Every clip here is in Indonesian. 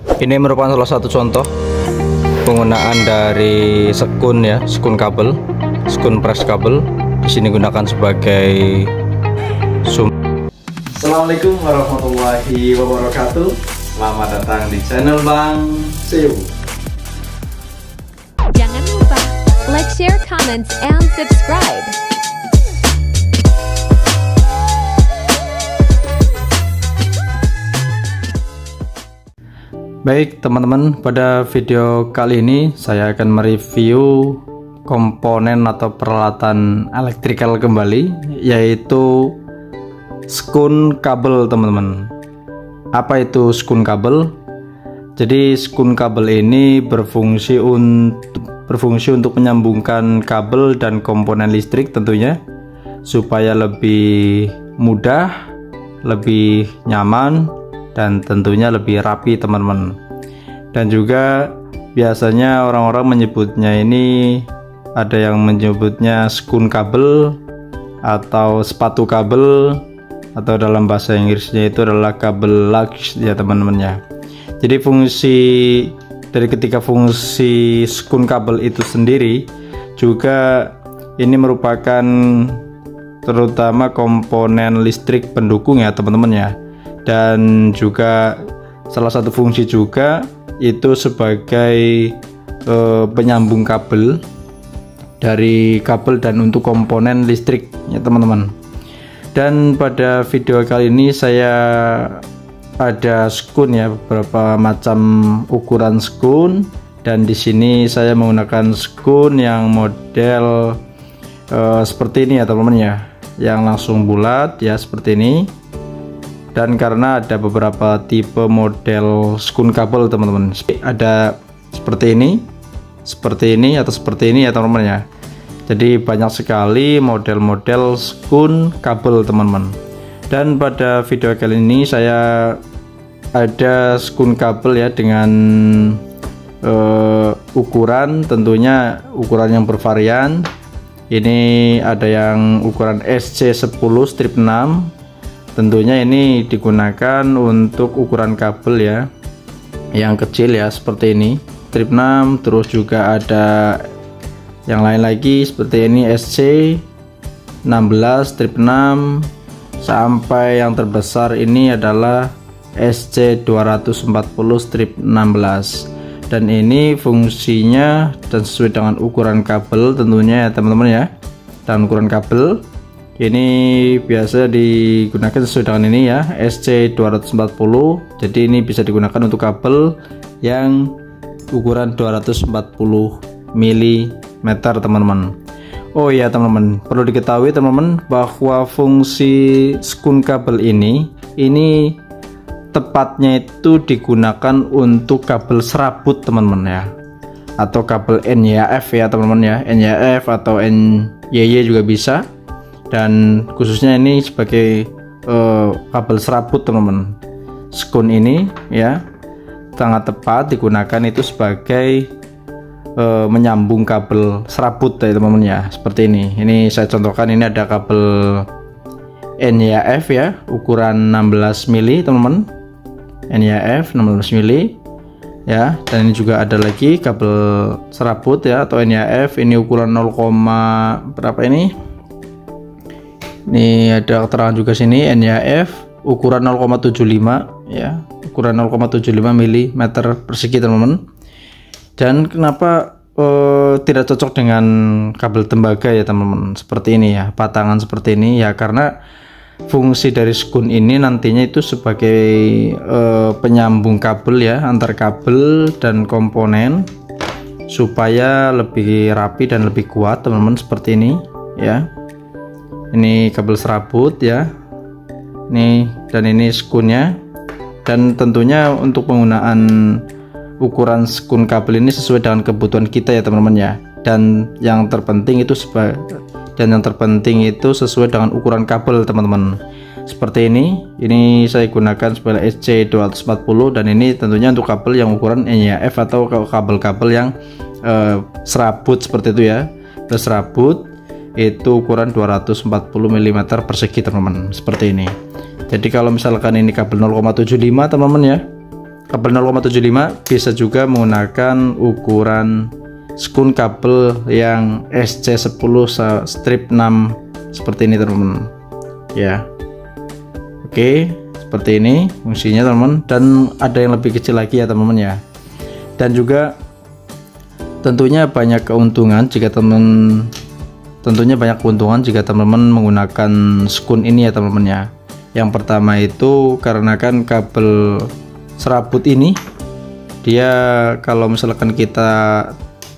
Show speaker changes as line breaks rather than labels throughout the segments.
Ini merupakan salah satu contoh penggunaan dari sekun ya, sekun kabel, sekun press kabel. Di sini gunakan sebagai sumber. Assalamualaikum warahmatullahi wabarakatuh. Selamat datang di channel Bang Seu.
Jangan lupa like, share, comments, and subscribe.
Baik teman-teman, pada video kali ini saya akan mereview komponen atau peralatan elektrikal kembali, yaitu sekun kabel teman-teman. Apa itu sekun kabel? Jadi sekun kabel ini berfungsi untuk menyambungkan kabel dan komponen listrik tentunya, supaya lebih mudah, lebih nyaman, dan tentunya lebih rapi teman-teman. Dan juga biasanya orang-orang menyebutnya ini, ada yang menyebutnya sekun kabel atau sepatu kabel, atau dalam bahasa Inggrisnya itu adalah kabel lugs ya teman-teman ya. Jadi ketika fungsi sekun kabel itu sendiri juga ini merupakan terutama komponen listrik pendukung ya teman-teman ya. Dan juga salah satu fungsi juga itu sebagai penyambung kabel dari kabel dan untuk komponen listrik ya teman-teman. Dan pada video kali ini saya ada sekun ya, beberapa macam ukuran sekun, dan di sini saya menggunakan sekun yang model seperti ini ya teman-teman ya, yang langsung bulat ya seperti ini. Dan karena ada beberapa tipe model sekun kabel teman-teman, ada seperti ini atau seperti ini ya teman-teman ya. Jadi banyak sekali model-model sekun kabel teman-teman. Dan pada video kali ini saya ada sekun kabel ya dengan ukuran, tentunya ukuran yang bervarian. Ini ada yang ukuran SC10 strip 6. Tentunya ini digunakan untuk ukuran kabel ya, yang kecil ya seperti ini strip 6. Terus juga ada yang lain lagi seperti ini SC16 strip 6, sampai yang terbesar ini adalah SC240 strip 16. Dan ini fungsinya dan sesuai dengan ukuran kabel tentunya ya teman-teman ya. Dan ukuran kabel ini biasa digunakan sesuai dengan ini ya, SC240. Jadi ini bisa digunakan untuk kabel yang ukuran 240 mm teman-teman. Oh iya teman-teman, perlu diketahui teman-teman bahwa fungsi sekun kabel ini tepatnya itu digunakan untuk kabel serabut teman-teman ya, atau kabel NYF ya teman-teman ya, NYF atau NYY juga bisa. Dan khususnya ini sebagai kabel serabut teman-teman. Sekun ini ya sangat tepat digunakan itu sebagai menyambung kabel serabut ya teman-teman ya, seperti ini. Ini saya contohkan, ini ada kabel NYF ya, ukuran 16 mili teman-teman, NYF 16 mili ya. Dan ini juga ada lagi kabel serabut ya, atau NYF, ini ukuran 0, berapa ini? Ini ada keterangan juga sini, NYF ukuran 0,75 ya, ukuran 0,75 mm persegi teman-teman. Dan kenapa tidak cocok dengan kabel tembaga ya teman-teman, seperti ini ya, patangan seperti ini ya, karena fungsi dari sekun ini nantinya itu sebagai penyambung kabel ya, antar kabel dan komponen, supaya lebih rapi dan lebih kuat teman-teman, seperti ini ya. Ini kabel serabut ya, ini, dan ini sekunnya. Dan tentunya untuk penggunaan ukuran sekun kabel ini sesuai dengan kebutuhan kita ya teman-teman ya. Dan yang terpenting itu sesuai dengan ukuran kabel teman-teman. Seperti ini saya gunakan sebagai SC240, dan ini tentunya untuk kabel yang ukuran NYF atau kabel-kabel yang serabut seperti itu ya. Serabut itu ukuran 240 mm persegi teman-teman, seperti ini. Jadi kalau misalkan ini kabel 0,75 teman-teman ya, kabel 0,75, bisa juga menggunakan ukuran skun kabel yang SC10 strip 6 seperti ini teman-teman ya. Oke, seperti ini fungsinya teman-teman, dan ada yang lebih kecil lagi ya teman-teman ya. Dan juga tentunya banyak keuntungan jika teman-teman menggunakan skun ini ya teman-teman ya. Yang pertama itu karena kan kabel serabut ini dia kalau misalkan kita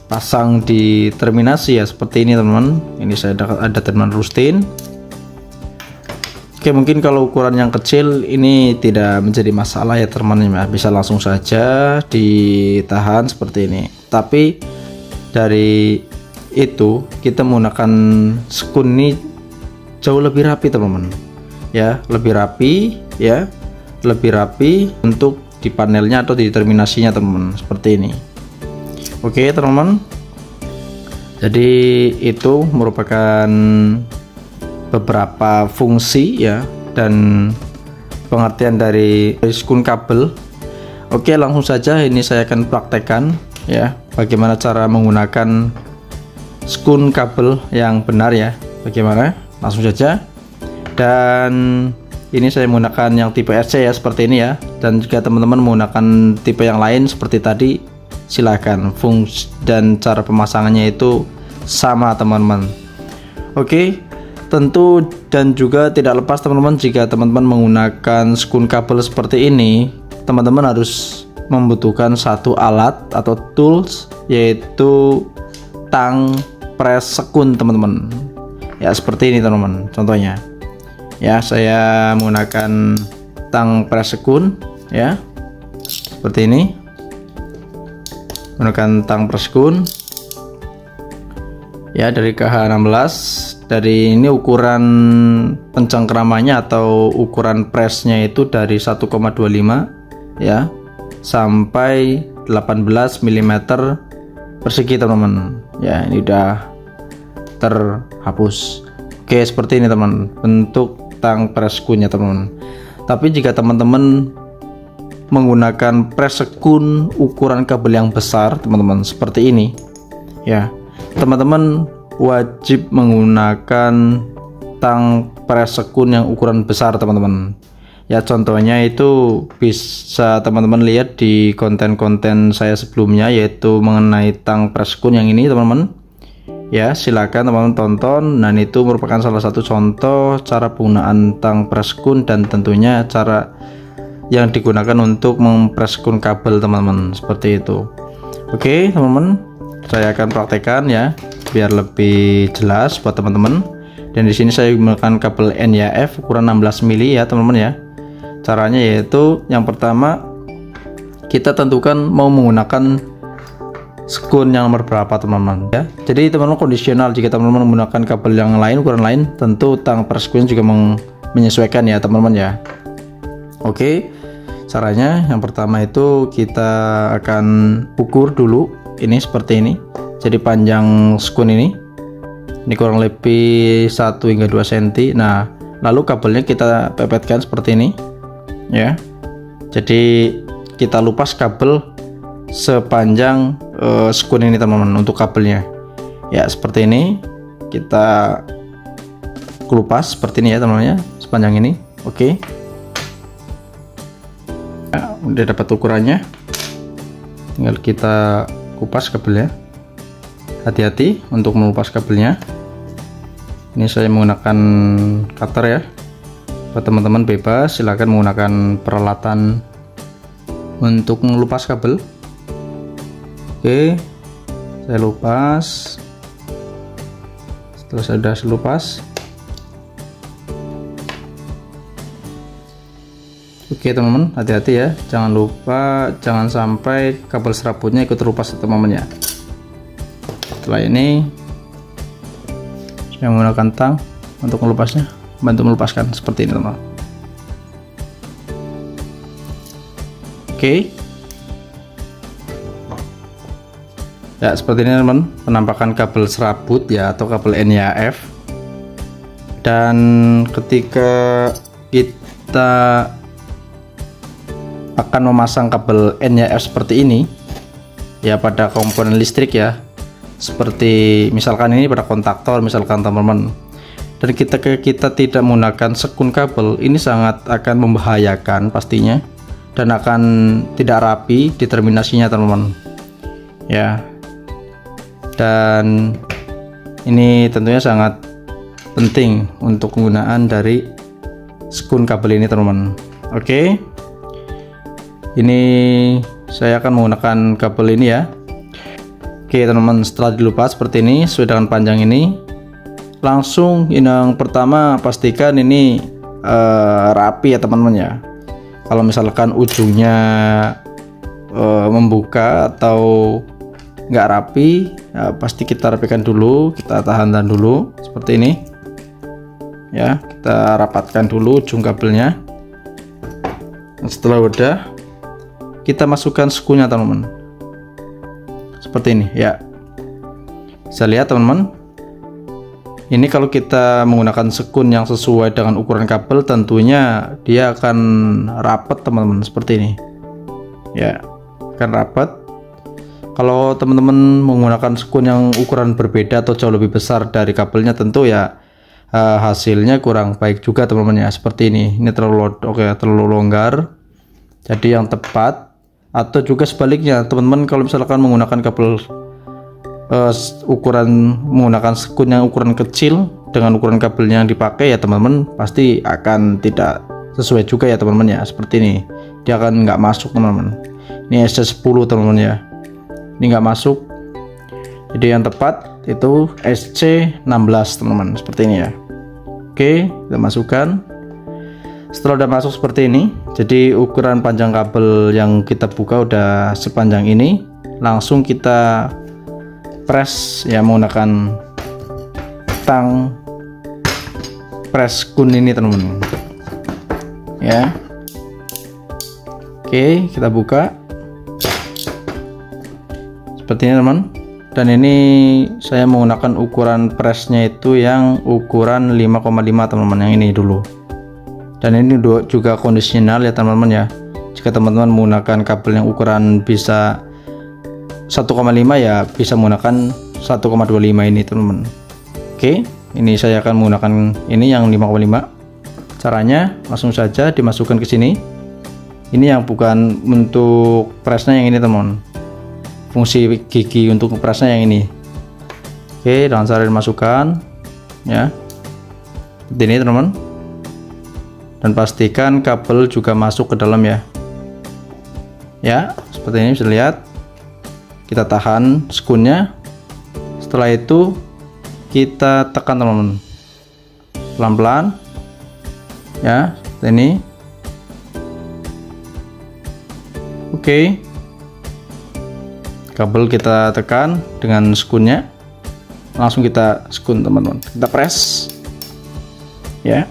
pasang di terminasi ya seperti ini teman-teman. Ini saya ada terminal Rustin. Oke, mungkin kalau ukuran yang kecil ini tidak menjadi masalah ya teman-teman, bisa langsung saja ditahan seperti ini. Tapi dari itu kita menggunakan skun ini jauh lebih rapi teman-teman ya, lebih rapi ya, lebih rapi untuk di panelnya atau di terminasinya teman-teman seperti ini. Oke teman-teman, jadi itu merupakan beberapa fungsi ya dan pengertian dari skun kabel. Oke, langsung saja ini saya akan praktekkan ya bagaimana cara menggunakan skun kabel yang benar ya. Bagaimana? Langsung saja. Dan ini saya menggunakan yang tipe RC ya seperti ini ya. Dan jika teman-teman menggunakan tipe yang lain seperti tadi, silakan. Fungsi dan cara pemasangannya itu sama teman-teman. Oke, tentu dan juga tidak lepas teman-teman, jika teman-teman menggunakan skun kabel seperti ini, teman-teman harus membutuhkan satu alat atau tools, yaitu tang press skun teman-teman ya, seperti ini teman-teman. Contohnya ya, saya menggunakan tang press skun ya seperti ini, menggunakan tang press skun ya dari KH16. Dari ini ukuran pencengkramannya atau ukuran pressnya itu dari 1,25 ya sampai 18 mm persegi teman-teman ya. Ini udah terhapus. Oke, seperti ini teman bentuk tang press skunnya teman-teman. Tapi jika teman-teman menggunakan press skun ukuran kabel yang besar teman-teman seperti ini ya, teman-teman wajib menggunakan tang press skun yang ukuran besar teman-teman ya. Contohnya itu bisa teman-teman lihat di konten-konten saya sebelumnya, yaitu mengenai tang press skun yang ini teman-teman ya. Silakan teman-teman tonton, dan itu merupakan salah satu contoh cara penggunaan tang press skun dan tentunya cara yang digunakan untuk mempress skun kabel teman-teman seperti itu. Oke teman-teman, saya akan praktekkan ya biar lebih jelas buat teman-teman. Dan di sini saya menggunakan kabel NYF ukuran 16 mili ya teman-teman ya. Caranya yaitu yang pertama kita tentukan mau menggunakan skun yang nomor berapa teman-teman ya. Jadi teman-teman kondisional, jika teman-teman menggunakan kabel yang lain, ukuran lain, tentu tang press skun juga menyesuaikan ya teman-teman ya. Oke, caranya yang pertama itu kita akan ukur dulu ini seperti ini. Jadi panjang skun ini kurang lebih 1 hingga 2 cm. Nah, lalu kabelnya kita pepetkan seperti ini ya. Jadi kita lupas kabel sepanjang skun ini teman-teman untuk kabelnya ya, seperti ini. Kita kelupas seperti ini ya teman-teman ya, sepanjang ini. Oke ya, udah dapat ukurannya, tinggal kita kupas kabelnya. Hati-hati untuk melupas kabelnya. Ini saya menggunakan cutter ya. Buat teman-teman bebas, silahkan menggunakan peralatan untuk melupas kabel. Oke, saya lupas. Setelah sudah selupas, oke teman-teman, hati-hati ya, jangan lupa, jangan sampai kabel serabutnya ikut terlupas teman-teman ya. Setelah ini saya menggunakan tang untuk melupasnya, bantu melepaskan seperti ini teman-teman. Oke ya, seperti ini teman-teman penampakan kabel serabut ya atau kabel NYF. Dan ketika kita akan memasang kabel NYF seperti ini ya pada komponen listrik ya, seperti misalkan ini pada kontaktor misalkan teman-teman, dan kita tidak menggunakan sekun kabel, ini sangat akan membahayakan pastinya dan akan tidak rapi di terminasinya teman-teman ya. Dan ini tentunya sangat penting untuk penggunaan dari sekun kabel ini teman-teman. Oke, ini saya akan menggunakan kabel ini ya. Oke teman-teman, setelah dilepas seperti ini sesuai dengan panjang ini, langsung yang pertama pastikan ini rapi ya teman-teman ya. Kalau misalkan ujungnya membuka atau nggak rapi ya, pasti kita rapikan dulu, kita tahan dulu seperti ini ya, kita rapatkan dulu ujung kabelnya. Dan setelah udah, kita masukkan sekunya teman-teman seperti ini ya. Bisa lihat teman-teman, ini kalau kita menggunakan sekun yang sesuai dengan ukuran kabel, tentunya dia akan rapat teman-teman seperti ini ya, akan rapat. Kalau teman-teman menggunakan sekun yang ukuran berbeda atau jauh lebih besar dari kabelnya, tentu ya hasilnya kurang baik juga teman-teman ya, seperti ini. Ini terlalu terlalu longgar, jadi yang tepat. Atau juga sebaliknya teman-teman, kalau misalkan menggunakan kabel menggunakan sekun yang ukuran kecil dengan ukuran kabelnya yang dipakai ya teman-teman, pasti akan tidak sesuai juga ya teman-teman ya, seperti ini. Dia akan nggak masuk teman-teman. Ini SC10 teman-teman ya, ini nggak masuk. Jadi yang tepat itu SC16 teman-teman, seperti ini ya. Oke, kita masukkan. Setelah udah masuk seperti ini, jadi ukuran panjang kabel yang kita buka udah sepanjang ini, langsung kita press ya menggunakan tang press kun ini teman-teman ya. Oke, kita buka seperti ini teman. Dan ini saya menggunakan ukuran pressnya itu yang ukuran 5,5 teman-teman, yang ini dulu. Dan ini juga kondisional ya teman-teman ya. Jika teman-teman menggunakan kabel yang ukuran bisa 1,5 ya bisa menggunakan 1,25 ini teman-teman. Oke, ini saya akan menggunakan ini yang 5,5. Caranya langsung saja dimasukkan ke sini. Ini yang bukan untuk pressnya, yang ini teman-teman. Fungsi gigi untuk pressnya yang ini. Oke, dengan cara dimasukkan ya, ini teman-teman. Dan pastikan kabel juga masuk ke dalam ya. Ya, seperti ini bisa lihat. Kita tahan sekunnya. Setelah itu kita tekan teman-teman, pelan-pelan ya, seperti ini. Oke, kabel kita tekan dengan sekunnya, langsung kita sekun teman-teman, kita press ya,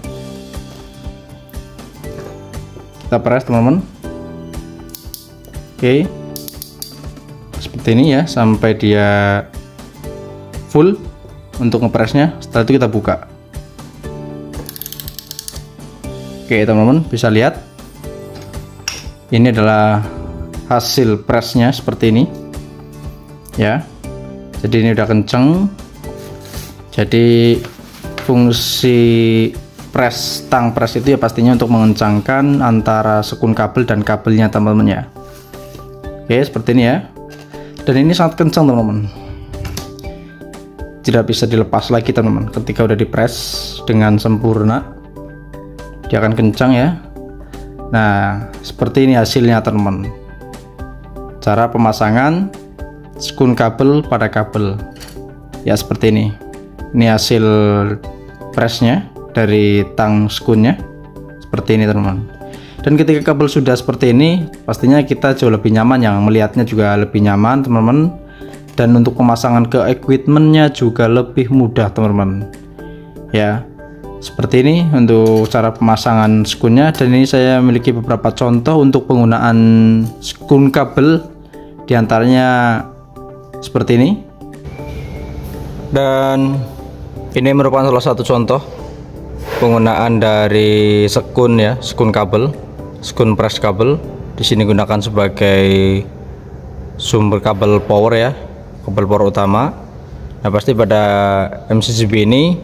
kita press teman-teman. Oke, seperti ini ya, sampai dia full untuk ngepresnya. Setelah itu kita buka. Oke teman-teman, bisa lihat ini adalah hasil pressnya seperti ini ya. Jadi ini udah kenceng. Jadi fungsi press, tang press itu ya pastinya untuk mengencangkan antara sekun kabel dan kabelnya teman-teman ya. Oke, seperti ini ya. Dan ini sangat kencang teman-teman, tidak bisa dilepas lagi teman-teman. Ketika udah dipres dengan sempurna, dia akan kencang ya. Nah, seperti ini hasilnya teman-teman. Cara pemasangan sekun kabel pada kabel ya, seperti ini. Ini hasil presnya dari tang sekunnya seperti ini teman-teman. Dan ketika kabel sudah seperti ini, pastinya kita jauh lebih nyaman, yang melihatnya juga lebih nyaman teman-teman. Dan untuk pemasangan ke equipmentnya juga lebih mudah teman-teman ya. Seperti ini untuk cara pemasangan sekunnya. Dan ini saya memiliki beberapa contoh untuk penggunaan sekun kabel, diantaranya seperti ini. Dan ini merupakan salah satu contoh penggunaan dari sekun ya, sekun kabel, sekun press kabel Di sini gunakan sebagai sumber kabel power ya, kabel power utama. Nah, pasti pada MCCB ini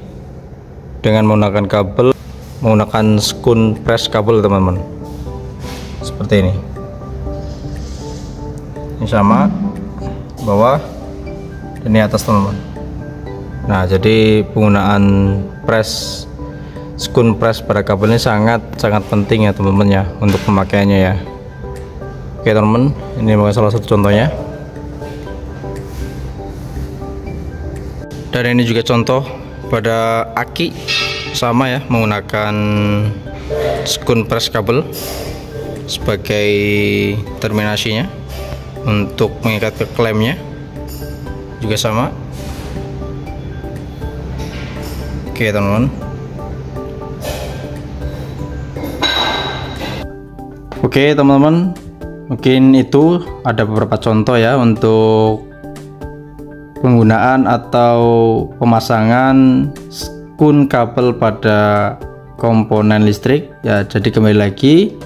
dengan menggunakan skun press kabel teman-teman, seperti ini. Ini sama bawah dan ini atas teman-teman. Nah, jadi penggunaan skun press pada kabel ini sangat penting ya teman-teman ya, untuk pemakaiannya ya. Oke teman-teman, ini mungkin salah satu contohnya. Dan ini juga contoh pada aki, sama ya, menggunakan skun press kabel sebagai terminasinya untuk mengikat ke klemnya, juga sama. Oke teman-teman. Oke teman-teman, mungkin itu ada beberapa contoh ya untuk penggunaan atau pemasangan skun kabel pada komponen listrik ya. Jadi kembali lagi,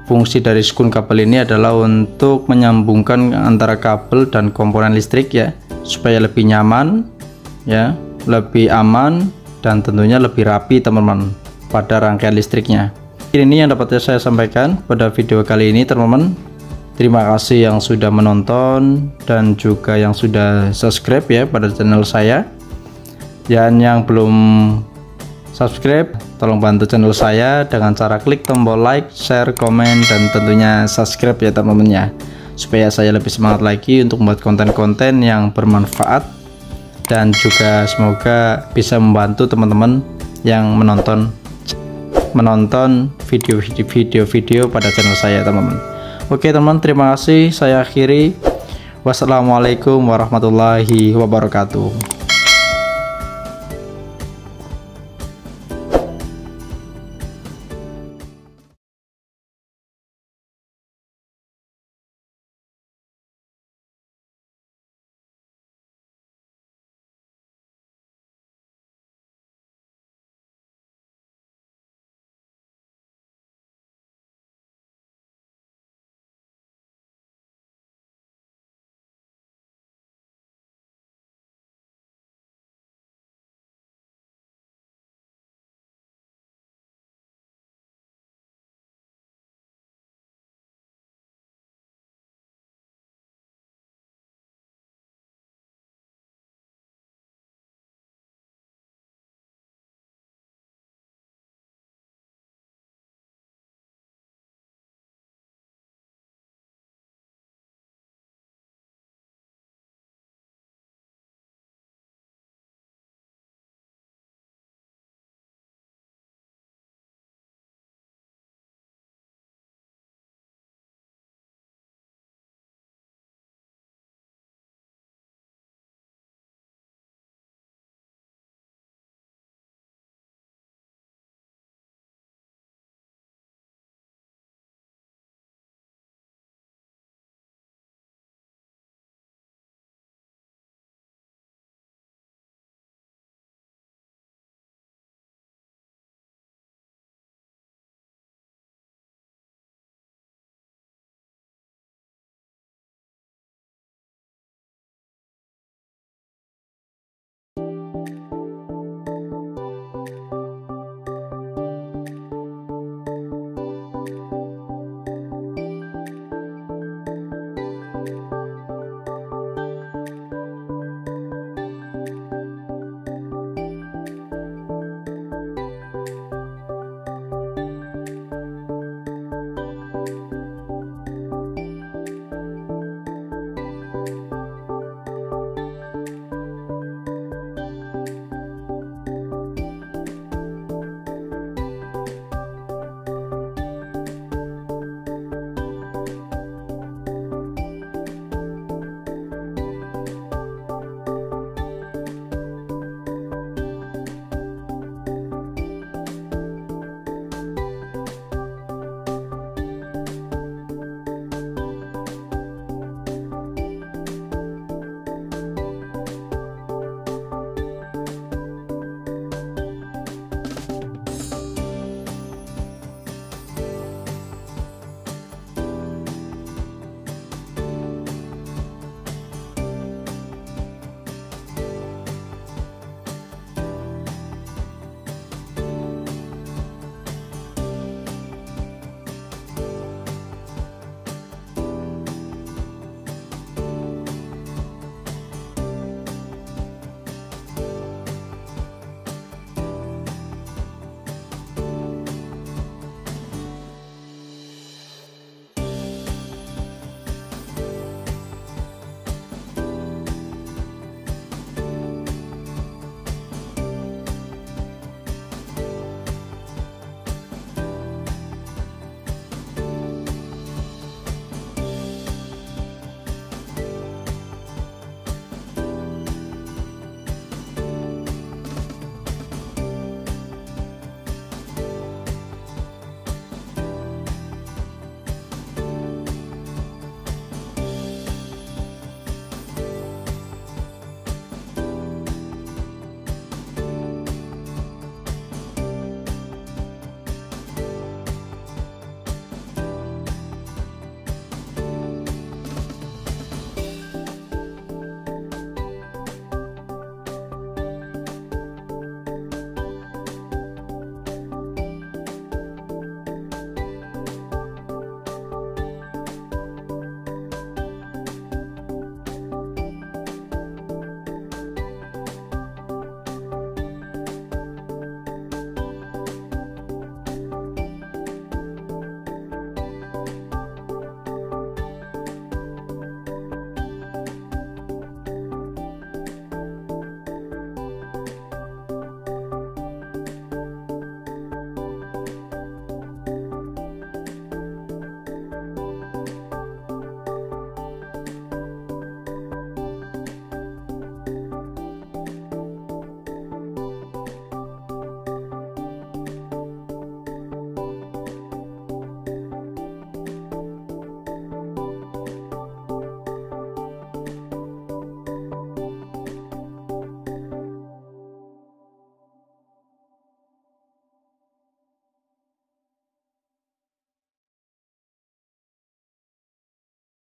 fungsi dari skun kabel ini adalah untuk menyambungkan antara kabel dan komponen listrik ya, supaya lebih nyaman ya, lebih aman, dan tentunya lebih rapi teman-teman pada rangkaian listriknya. Ini yang dapat saya sampaikan pada video kali ini teman-teman. Terima kasih yang sudah menonton dan juga yang sudah subscribe ya pada channel saya. Dan yang belum subscribe, tolong bantu channel saya dengan cara klik tombol like, share, komen, dan tentunya subscribe ya teman-teman ya, supaya saya lebih semangat lagi untuk membuat konten-konten yang bermanfaat dan juga semoga bisa membantu teman-teman yang menonton video pada channel saya teman-teman. Oke teman-teman, terima kasih. Saya akhiri. Wassalamualaikum warahmatullahi wabarakatuh.